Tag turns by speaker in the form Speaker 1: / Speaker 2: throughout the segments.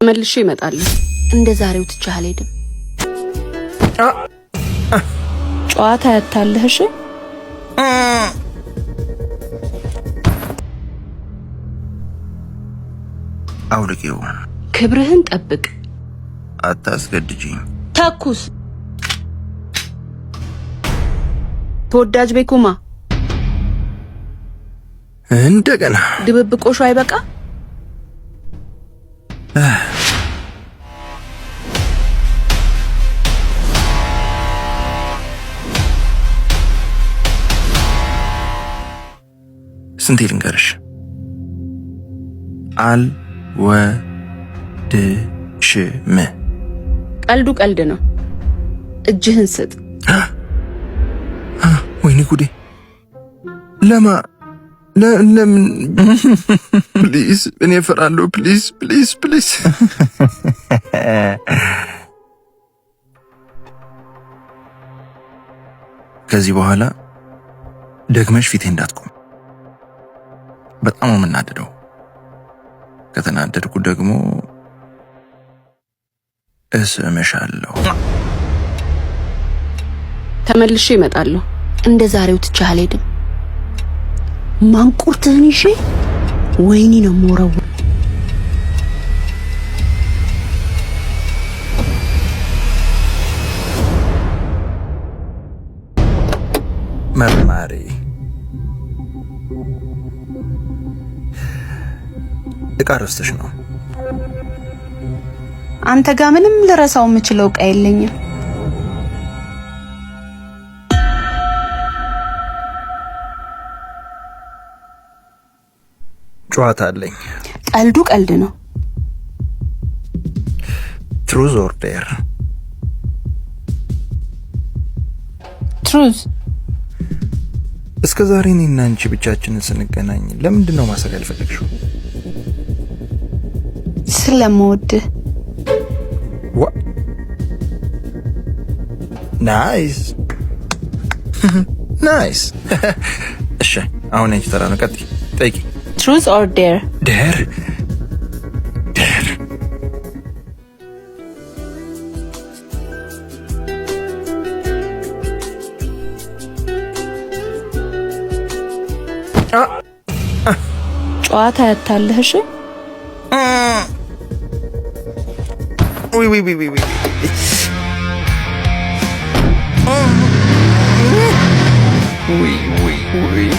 Speaker 1: መልሼ እመጣለሁ። እንደ ዛሬው ትቻህ አልሄድም። ጨዋታ ያታለህሽ።
Speaker 2: አውልቂው።
Speaker 1: ክብርህን ጠብቅ።
Speaker 2: አታስገድጂኝ።
Speaker 1: ተኩስ። ተወዳጅ ቤኩማ
Speaker 2: እንደገና
Speaker 1: ድብብቆሹ አይበቃ።
Speaker 2: ስንቴ ልንገርሽ? አልወድሽም።
Speaker 1: ቀልዱ ቀልድ ነው። እጅህን ስጥ።
Speaker 2: ወይኔ ጉዴ! ለምን? ፕሊዝ፣ እኔ እፈራለሁ። ፕሊዝ ፕሊዝ ፕሊዝ። ከዚህ በኋላ ደግመሽ ፊቴ እንዳትቆም። በጣም ነው የምናደደው። ከተናደድኩ ደግሞ እስምሻለሁ።
Speaker 1: ተመልሼ እመጣለሁ። እንደ ዛሬው ትቻህ አልሄድም። ማንቁርትህን ይዤ ወይኔ ነው የምወረው።
Speaker 2: መርማሪ እቃ ረስተሽ ነው።
Speaker 1: አንተ ጋር ምንም ልረሳው የምችለው እቃ የለኝም።
Speaker 2: ጨዋታ አለኝ።
Speaker 1: ቀልዱ ቀልድ ነው።
Speaker 2: ትሩዝ ኦር ዴር?
Speaker 1: ትሩዝ።
Speaker 2: እስከ ዛሬ እኔና አንቺ ብቻችንን ስንገናኝ ለምንድን ነው ማሰብ ያልፈለግሽው?
Speaker 1: ስለምወድህ።
Speaker 2: ናይስ ናይስ። እሺ አሁን አንቺ ተራ ነው። ቀጥይ፣ ጠይቂ።
Speaker 1: ትሩዝ ኦር ዴር?
Speaker 2: ዴር ዴር።
Speaker 1: ጨዋታ ያታለህሽ።
Speaker 2: Oui, oui, oui, oui, oui. Oui, oui, oui.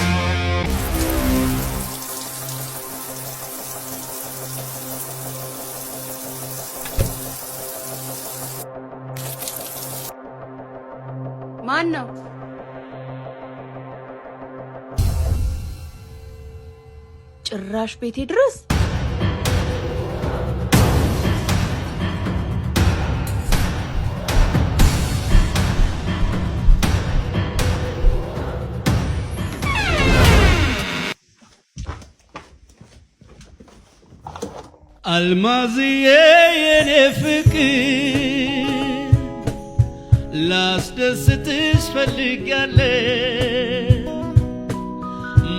Speaker 1: ማን ነው? ጭራሽ ቤቴ ድረስ?
Speaker 3: አልማዝዬ የኔ ፍቅር ላስደስትሽ ፈልጋለሁ።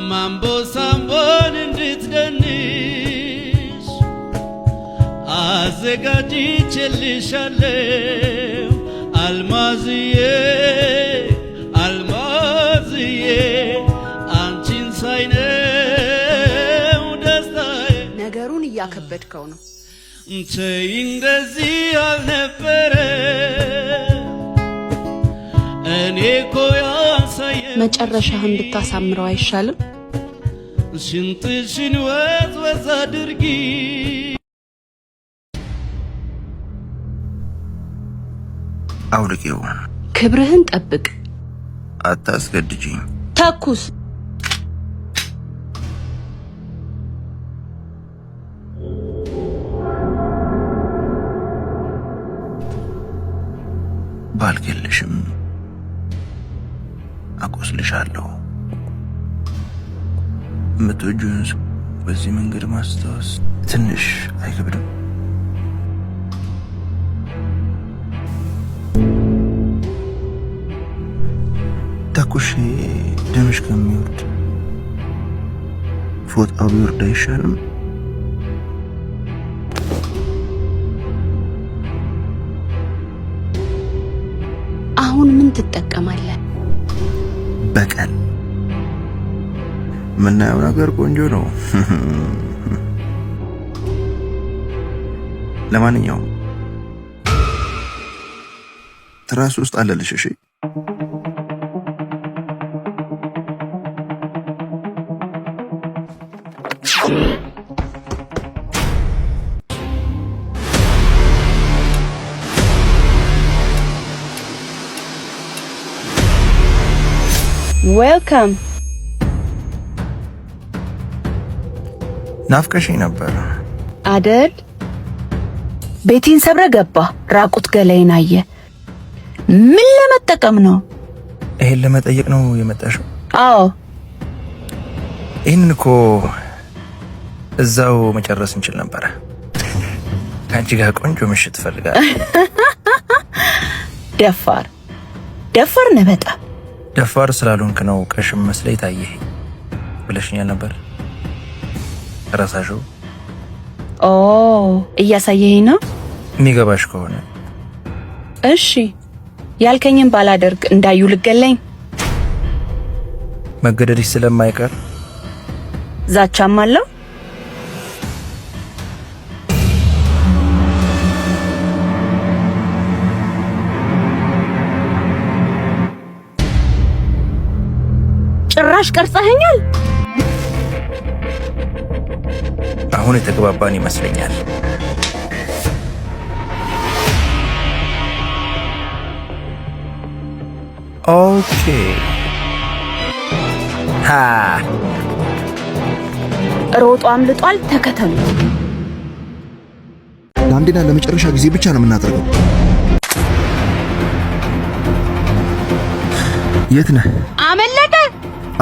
Speaker 3: ማምቦ ሳምቦን እንድትደንሽ አዘጋጅቼልሻለሁ። አልማዝዬ አልማዝዬ አንቺን ሳይነው ደስታዬ።
Speaker 1: ነገሩን እያከበድከው ነው።
Speaker 3: ተይ እንደዚህ አልነበረ እኔ እኮ ያሳየ
Speaker 1: መጨረሻህን ብታሳምረው አይሻልም?
Speaker 3: ሽንጥሽን ወዝ አድርጊ።
Speaker 2: አውልቂው።
Speaker 1: ክብርህን ጠብቅ።
Speaker 2: አታስገድጂኝ።
Speaker 1: ተኩስ።
Speaker 2: ባልገልሽም አቆስልሻለሁ። የምትወጂውን ሰው በዚህ መንገድ ማስታወስ ትንሽ አይከብድም? ተኩሼ ደምሽ ከሚወርድ ፎጣው ቢወርድ አይሻልም?
Speaker 1: ትጠቀማለህ?
Speaker 2: በቀል ምናየው ነገር ቆንጆ ነው። ለማንኛውም ትራስ ውስጥ አለልሽ። እሺ
Speaker 1: ዌልካም።
Speaker 2: ናፍቀሽኝ ነበር
Speaker 1: አደል? ቤቴን ሰብረ ገባ። ራቁት ገላዬን አየ። ምን ለመጠቀም ነው?
Speaker 2: ይሄን ለመጠየቅ ነው የመጣሽው?
Speaker 1: አዎ።
Speaker 2: ይሄንን እኮ እዛው መጨረስ እንችል ነበር። ከአንቺ ጋር ቆንጆ ምሽት እፈልጋለሁ።
Speaker 1: ደፋር ነህ በጣም።
Speaker 2: ደፋር ስላልሆንክ ነው ቀሽም መስለኝ ታየህ ብለሽኛል ነበር። ረሳሽው?
Speaker 1: ኦ እያሳየኸኝ ነው?
Speaker 2: የሚገባሽ ከሆነ
Speaker 1: እሺ። ያልከኝን ባላደርግ እንዳዩ ልገለኝ?
Speaker 2: መገደድሽ ስለማይቀር
Speaker 1: ዛቻም አለው? ጭራሽ ቀርጸኸኛል።
Speaker 2: አሁን የተግባባን ይመስለኛል። ኦኬ
Speaker 1: ሮጦ አምልጧል። ተከተሉ።
Speaker 2: ለአንዴና ለመጨረሻ ጊዜ ብቻ ነው የምናደርገው። የት ነህ?
Speaker 1: አመለጠ።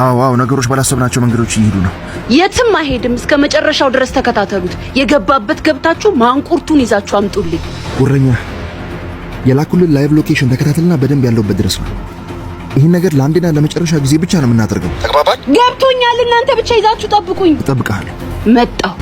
Speaker 2: አዎ፣ ነገሮች ባላሰብናቸው መንገዶች እየሄዱ ነው።
Speaker 1: የትም አይሄድም። እስከ መጨረሻው ድረስ ተከታተሉት። የገባበት ገብታችሁ ማንቁርቱን ይዛችሁ አምጡልኝ።
Speaker 2: ጉረኛ፣ የላኩልን ላይቭ ሎኬሽን ተከታተልና በደንብ ያለውበት ድረስ ነው። ይህን ነገር ለአንዴና ለመጨረሻ ጊዜ ብቻ ነው የምናደርገው። ተግባባን?
Speaker 1: ገብቶኛል። እናንተ ብቻ ይዛችሁ ጠብቁኝ።
Speaker 2: እጠብቅሃለሁ።
Speaker 1: መጣሁ።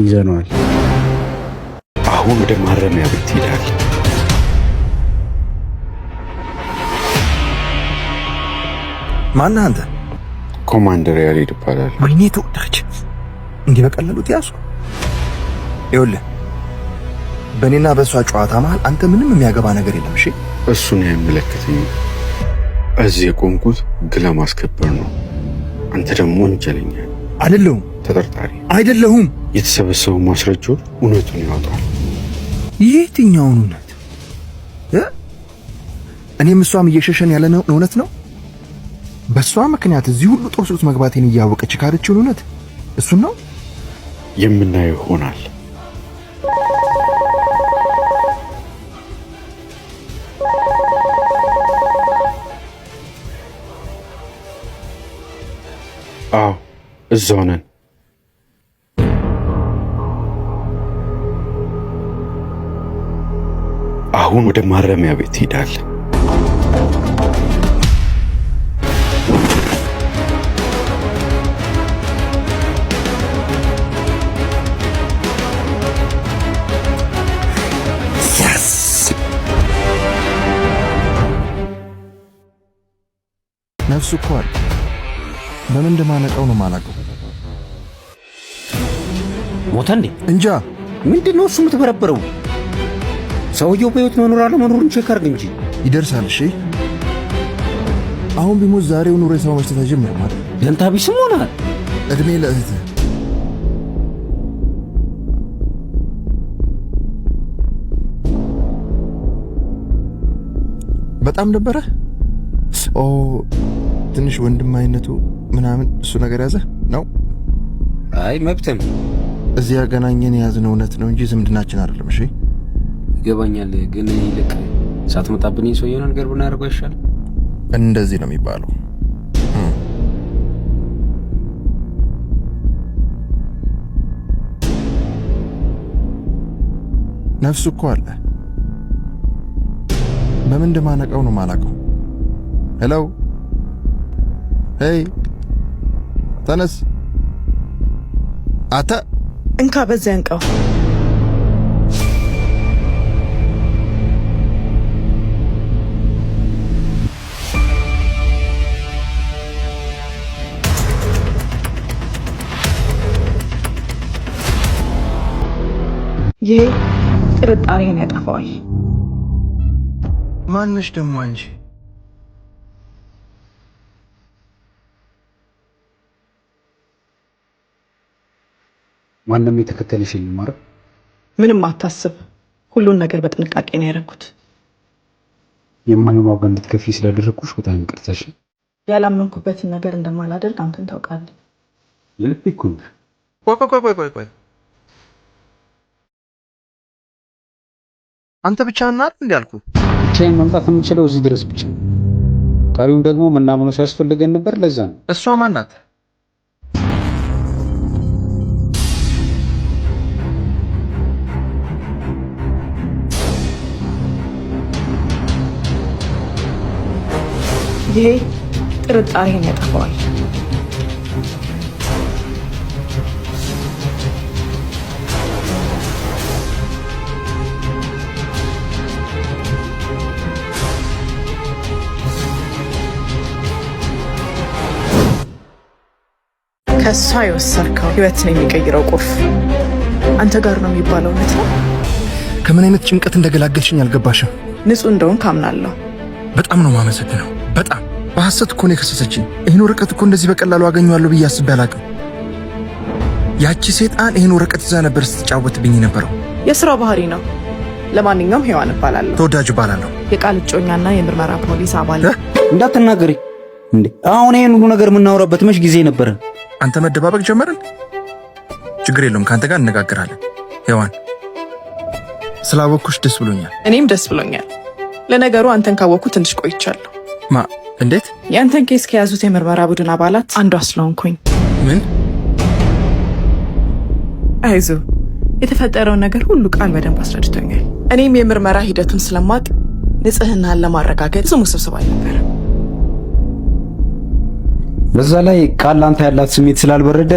Speaker 4: ይዘነዋል። አሁን ወደ ማረሚያ ቤት ይሄዳል።
Speaker 2: ማነህ አንተ?
Speaker 4: ኮማንደር ያሬድ ይባላል።
Speaker 2: ወይኔ ተወዳጅ፣ እንዲህ በቀላሉ ያዝኩ። ይኸውልህ በእኔና በእሷ ጨዋታ መሃል አንተ ምንም የሚያገባ ነገር የለም። እሺ
Speaker 4: እሱን አይመለከተኝም። እዚህ የቆምኩት ሕግ ለማስከበር ነው። አንተ ደግሞ ወንጀለኛ
Speaker 2: አይደለሁም።
Speaker 4: ተጠርጣሪ
Speaker 2: አይደለሁም።
Speaker 4: የተሰበሰቡ ማስረጃዎች እውነቱን ያወጣል።
Speaker 2: የትኛውን እውነት? እኔም እሷም እየሸሸን ያለ ነው እውነት ነው። በእሷ ምክንያት እዚህ ሁሉ ጦር ውስጥ መግባቴን እያወቀች ካደችውን እውነት እሱን ነው
Speaker 4: የምናየው ይሆናል። አዎ እዛው ነን። አሁን ወደ ማረሚያ ቤት ሄዳል።
Speaker 2: ነፍሱ እኮ አለ። በምን እንደማነቀው ነው የማላውቀው።
Speaker 5: ሞተ እንዴ?
Speaker 2: እንጃ።
Speaker 5: ምንድነው እሱ የምትበረበረው? ሰውየው በሕይወት መኖር አለመኖሩን ቼክ አድርግ እንጂ።
Speaker 2: ይደርሳል። እሺ አሁን ቢሞት ዛሬውኑ ሬሳው መሽተት አይጀምርም ማለት
Speaker 5: ደንታ ቢስም ሆናል።
Speaker 2: እድሜ ለእህትህ። በጣም ነበረ። ኦ ትንሽ ወንድማዊነቱ ምናምን እሱ ነገር ያዘ ነው።
Speaker 5: አይ መብትም
Speaker 2: እዚህ ያገናኘን የያዝነው እውነት ነው እንጂ ዝምድናችን አይደለም። እሺ
Speaker 5: ይገባኛል፣ ግን ይልቅ ሳትመጣብኝ ሰውየውን ነገር ብናደርገው ይሻላል።
Speaker 2: እንደዚህ ነው የሚባለው። ነፍሱ እኮ አለ። በምን እንደማነቀው ነው ማላቀው። ሄሎ ሄይ ተነስ አታ
Speaker 6: እንካ በዚያ እንቀው። ይሄ ጥርጣሬን ያጠፋዋል።
Speaker 2: ማንሽ ደሞ አንቺ?
Speaker 5: ማንም የተከተለሽ የለም ማለት?
Speaker 6: ምንም አታስብ፣ ሁሉን ነገር በጥንቃቄ ነው ያደረኩት።
Speaker 5: የማንም ዋጋ እንድትከፊ ስላደረኩሽ በጣም ይቅርታሽ።
Speaker 6: ያላመንኩበትን ነገር እንደማላደርግ አንተን ታውቃለህ።
Speaker 5: ልብ ይኩን።
Speaker 2: ቆይ አንተ ብቻ እናት እንዲያልኩ
Speaker 5: ብቻዬን መምጣት የምችለው እዚህ ድረስ ብቻ። ቀሪውን ደግሞ ምናምነው ሲያስፈልገን ነበር። ለዛ ነው።
Speaker 2: እሷ ማን ናት?
Speaker 6: ይሄ ጥርጣሬን ያጠፋዋል። ከሷ የወሰድከው ህይወትን የሚቀይረው ቁልፍ አንተ ጋር ነው የሚባለው እውነት ነው?
Speaker 2: ከምን አይነት ጭንቀት እንደገላገልሽኝ አልገባሽም።
Speaker 6: ንጹህ እንደሆን ካምናለሁ።
Speaker 2: በጣም ነው ማመሰግነው። በጣም በሐሰት እኮ ነው የከሰሰችኝ። ይህን ወረቀት እኮ እንደዚህ በቀላሉ አገኘዋለሁ ብዬ አስቤ አላውቅም። ያቺ ሴጣን ይህን ወረቀት ይዛ ነበር ስትጫወትብኝ የነበረው።
Speaker 6: የስራው ባህሪ ነው። ለማንኛውም ሔዋን እባላለሁ።
Speaker 2: ተወዳጅ እባላለሁ።
Speaker 6: የቃል እጮኛና የምርመራ ፖሊስ አባል።
Speaker 5: እንዳትናገሪ እንዴ! አሁን ይሄን ሁሉ ነገር የምናወራበት መች ጊዜ ነበረ?
Speaker 2: አንተ መደባበቅ ጀመርን። ችግር የለውም፣ ከአንተ ጋር እነጋገራለን። ሔዋን ስላወኩሽ ደስ ብሎኛል።
Speaker 6: እኔም ደስ ብሎኛል። ለነገሩ አንተን ካወቅኩ ትንሽ ቆይቻለሁ።
Speaker 2: እንዴት?
Speaker 6: የአንተን ኬስ ከያዙት የምርመራ ቡድን አባላት አንዷ ስለሆንኩኝ።
Speaker 2: ምን?
Speaker 6: አይዞ፣ የተፈጠረውን ነገር ሁሉ ቃል በደንብ አስረድቶኛል። እኔም የምርመራ ሂደቱን ስለማቅ ንጽህናን ለማረጋገጥ ብዙ ውስብስብ አልነበረም።
Speaker 5: በዛ ላይ ቃል ላንተ ያላት ስሜት ስላልበረደ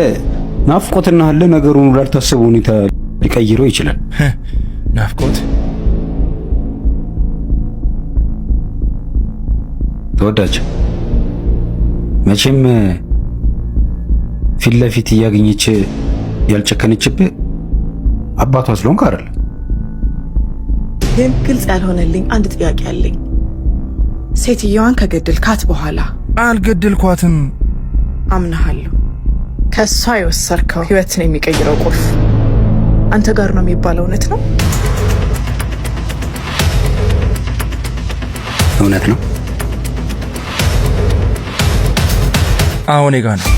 Speaker 5: ናፍቆትና ህል ነገሩን ላልታሰበ ሁኔታ ሊቀይረው ይችላል።
Speaker 2: ናፍቆት
Speaker 5: ተወዳጅ፣ መቼም ፊት ለፊት እያገኘች ያልጨከነችብህ አባቷ ስለሆንክ አይደል?
Speaker 6: ግን ግልጽ ያልሆነልኝ አንድ ጥያቄ አለኝ። ሴትየዋን ከገደልካት በኋላ
Speaker 2: አልገደልኳትም።
Speaker 6: አምናሃለሁ። ከሷ የወሰድከው ህይወትን የሚቀይረው ቁልፍ አንተ ጋር ነው የሚባለው እውነት ነው?
Speaker 5: እውነት ነው።
Speaker 2: አሁን ጋር ነው።